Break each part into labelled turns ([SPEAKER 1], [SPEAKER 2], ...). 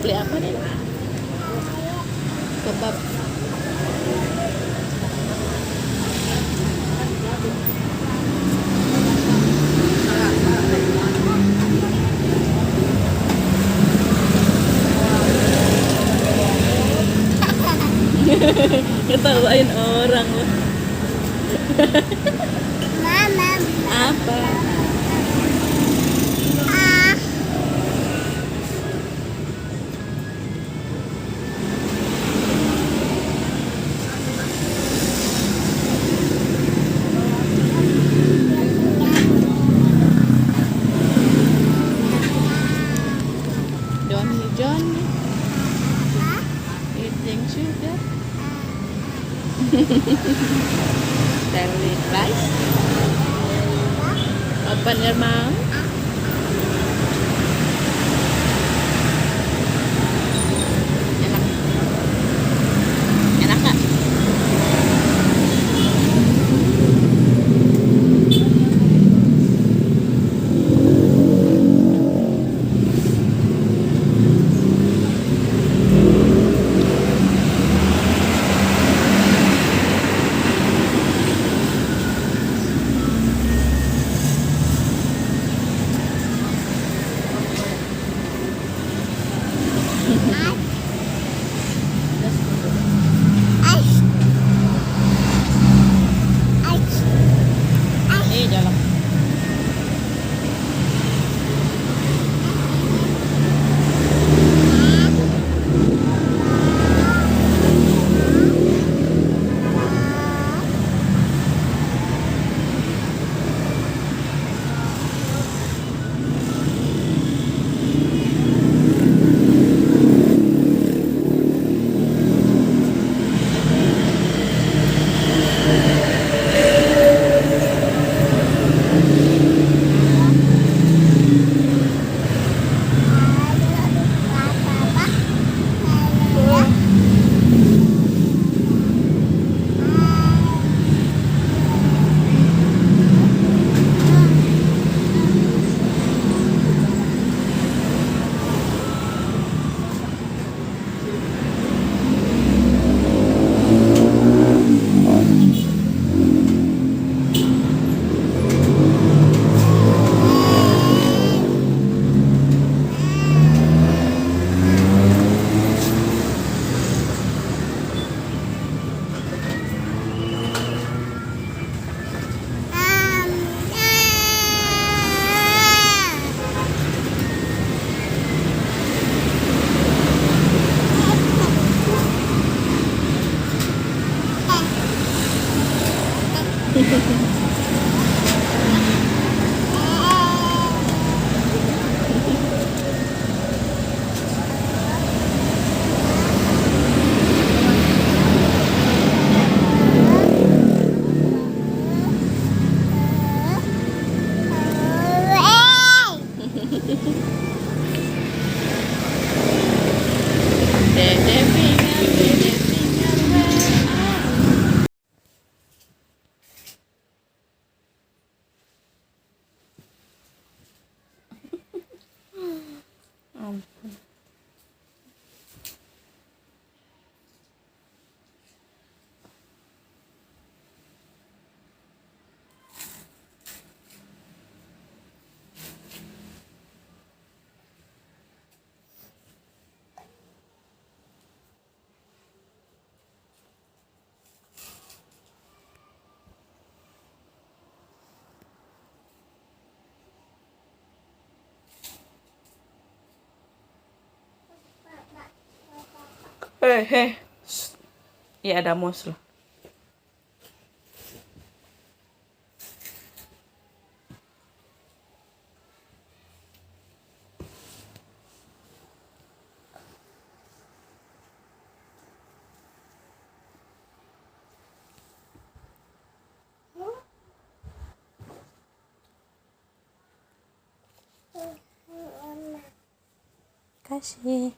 [SPEAKER 1] beli apa nih? Kebab. Ketawain orang loh.
[SPEAKER 2] Mama.
[SPEAKER 1] Apa? Johnny eating sugar. Tell it twice. Open your mouth. Enak. Enak gak? Nih jalan. Dede finger, where are you? Shh. Ya ada mus loh. Kasih.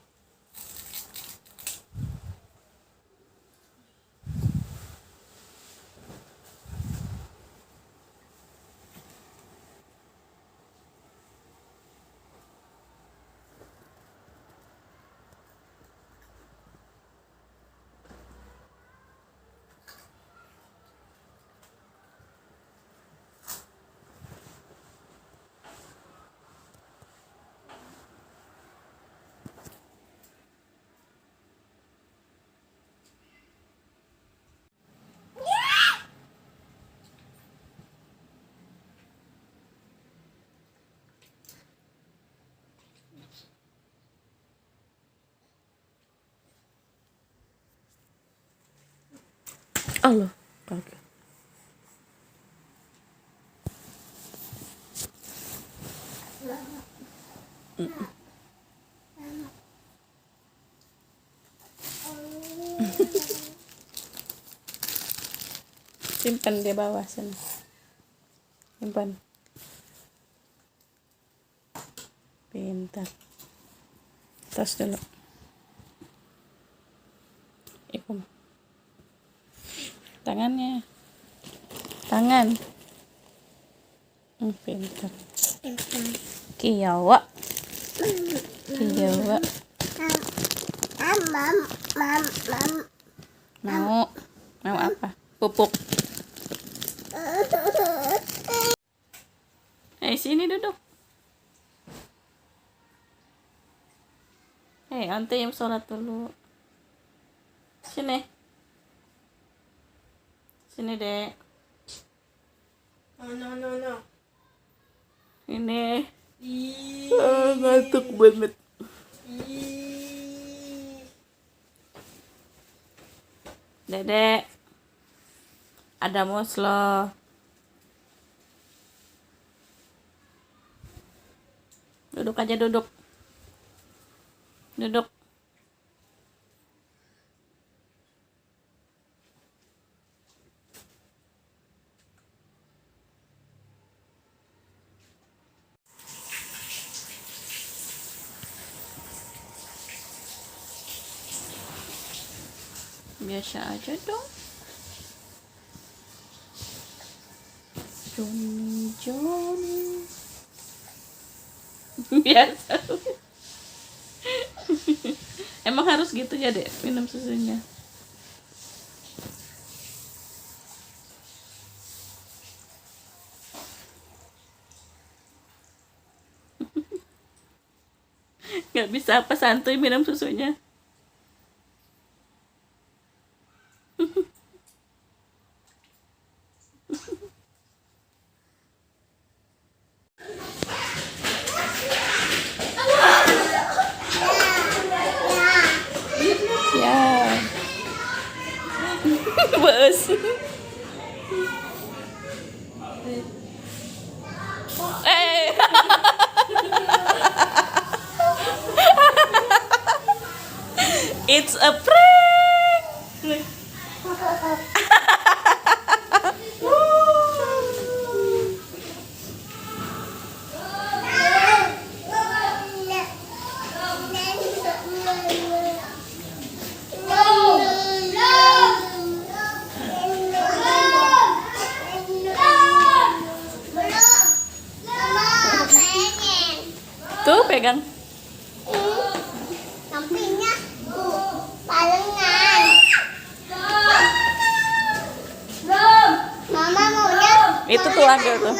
[SPEAKER 1] Allah, kaget. Simpan di bawah sana. Simpan. Pintar. Tas dulu. Ikum. Tangannya. Tangan. Pintar. Kiawa. Kiawa. Mau apa? Pupuk. Sini duduk. Ante yang sholat dulu. Sini. Sini, Dek.
[SPEAKER 2] No.
[SPEAKER 1] Ini. Ngantuk banget. Dedek. Ada muslo. Duduk aja, duduk. Duduk. Biasa aja dong. Johnny. Biasa. Emang harus gitu ya, Dek, minum susunya? Gak bisa apa santuy minum susunya? Ya. Bos. It's a prank. Tuh, pegang.
[SPEAKER 2] Sampingnya barengan. Mama maunya
[SPEAKER 1] Itu tuh ambil tuh.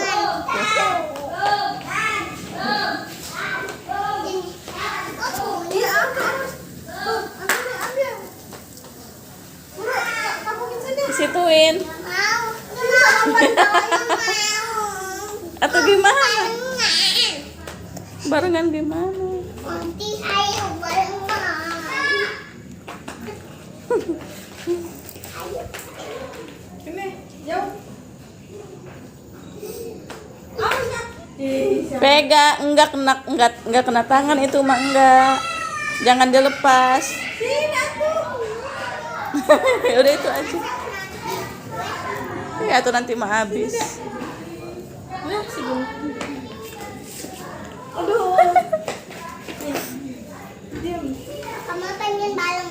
[SPEAKER 1] Disituin. Atau gimana? Barengan gimana?
[SPEAKER 2] Nanti ayo barengan. Ini jauh.
[SPEAKER 1] Pegang, enggak kena tangan itu mah enggak. Jangan dilepas. Udah itu aja. Ya tuh nanti mah habis. Nah, si
[SPEAKER 2] Aduh. Diam. Mama pengen balon.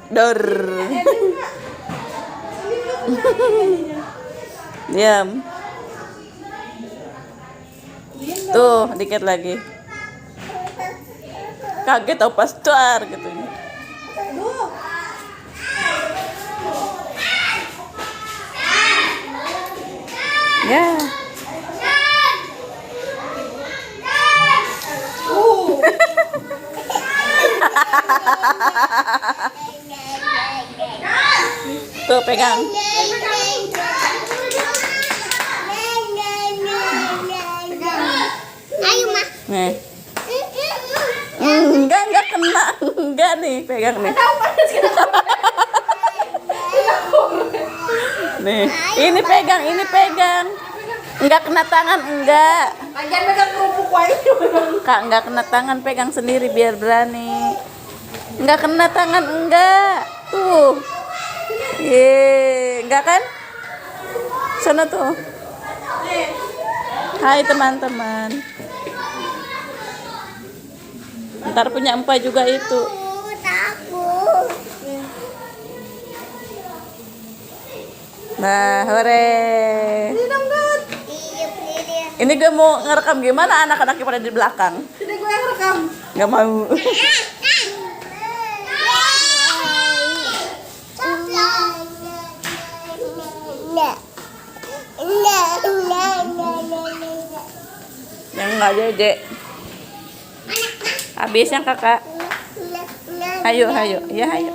[SPEAKER 1] Dor. Diam. Tuh, dikit lagi. Kaget tau pas tuar gitu. Ya. Tuh pegang.
[SPEAKER 2] Ayo, Ma.
[SPEAKER 1] Nih. nih, pegang nih. Nih, ini pegang. Enggak kena tangan, enggak.
[SPEAKER 3] Jangan pegang kerupuk wae.
[SPEAKER 1] Kak, enggak kena tangan, pegang sendiri biar berani. Enggak kena tangan, enggak. Tuh. Enggak kan? Sana tuh. Hai teman-teman. Ntar punya empa juga itu.
[SPEAKER 2] Takut.
[SPEAKER 1] Nah, hore.
[SPEAKER 2] Iya, dia.
[SPEAKER 1] Ini gue mau ngerekam gimana anak-anaknya pada di belakang.
[SPEAKER 3] Sini gue yang rekam.
[SPEAKER 1] Nggak mau. Yang nggak jejek. Habisnya kakak. Ayo. Ya, ayo.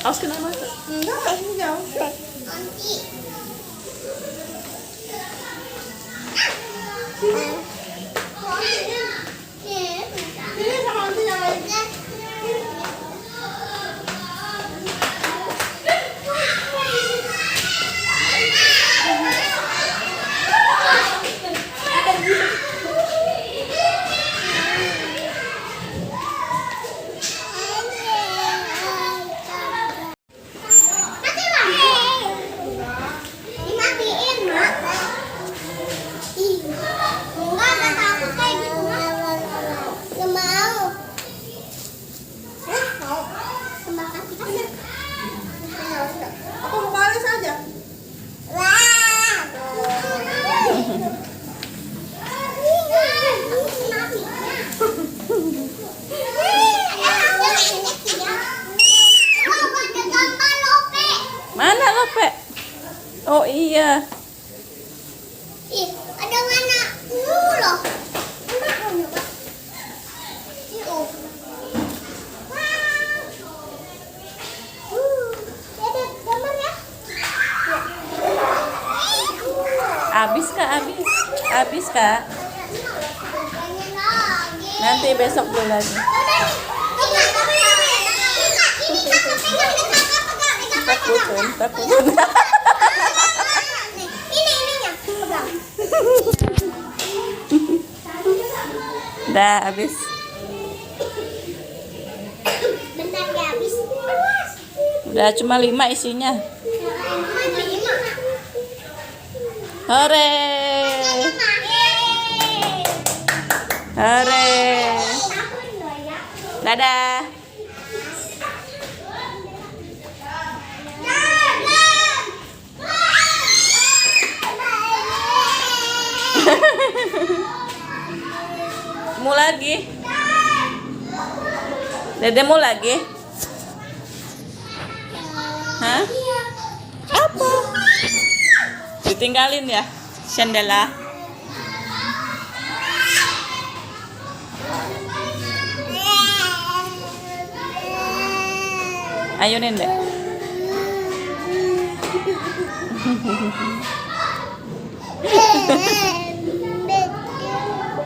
[SPEAKER 1] Awas kena mata.
[SPEAKER 3] Enggak, ini jauh. Ini sama nanti yang lain.
[SPEAKER 2] Dimatiin, Mak. Ih, enggak takut kayak gitu, Mak. Nggak mau. Mau. Terima kasih, Kak.
[SPEAKER 3] Apa mau balik saja?
[SPEAKER 2] Wah.
[SPEAKER 1] Mana lope? Oh iya.
[SPEAKER 2] Ih, ada mana dulu loh. Enggak mau nyoba. Yuk. Ada gambar ya?
[SPEAKER 1] Habis kak, habis kak.
[SPEAKER 2] Pengen lagi.
[SPEAKER 1] Nanti besok beli lagi. Takut.
[SPEAKER 2] Ini ininya. Pegang.
[SPEAKER 1] Udah habis.
[SPEAKER 2] Bentar ya habis.
[SPEAKER 1] Udah cuma 5 isinya. Hore. Hore. Dadah. Mau lagi? Dede mau lagi? Hah? Apa? Ditinggalin ya? Cendela. Ayo Nende.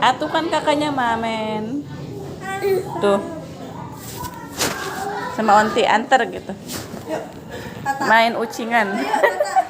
[SPEAKER 1] Atuh kan kakaknya Mamen. Tuh. Sama Onti antar gitu.
[SPEAKER 3] Yuk, Tata.
[SPEAKER 1] Main ucingan.
[SPEAKER 3] Ayo, Tata.